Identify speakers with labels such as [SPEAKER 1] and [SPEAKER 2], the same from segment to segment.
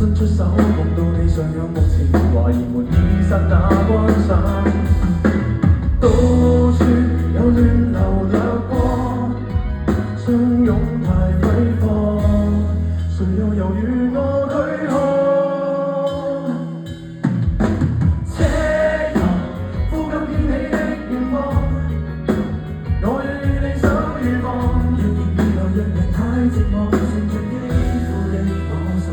[SPEAKER 1] 伸出手，望到你像仰目前，懷疑門已剎那關上。到處有亂流掠過，相擁太揮霍，誰又猶豫我軀殼？車遊呼吸掀起的遠方，我願與你守與望。若然未來讓人太寂寞，剩着肌膚的我心。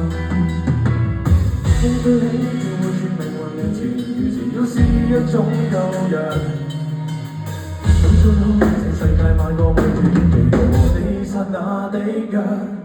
[SPEAKER 1] 風吹起便會轉命運面前，如前要是一種救藥。想出好，這世界萬個謎團，期待和你剎那的約。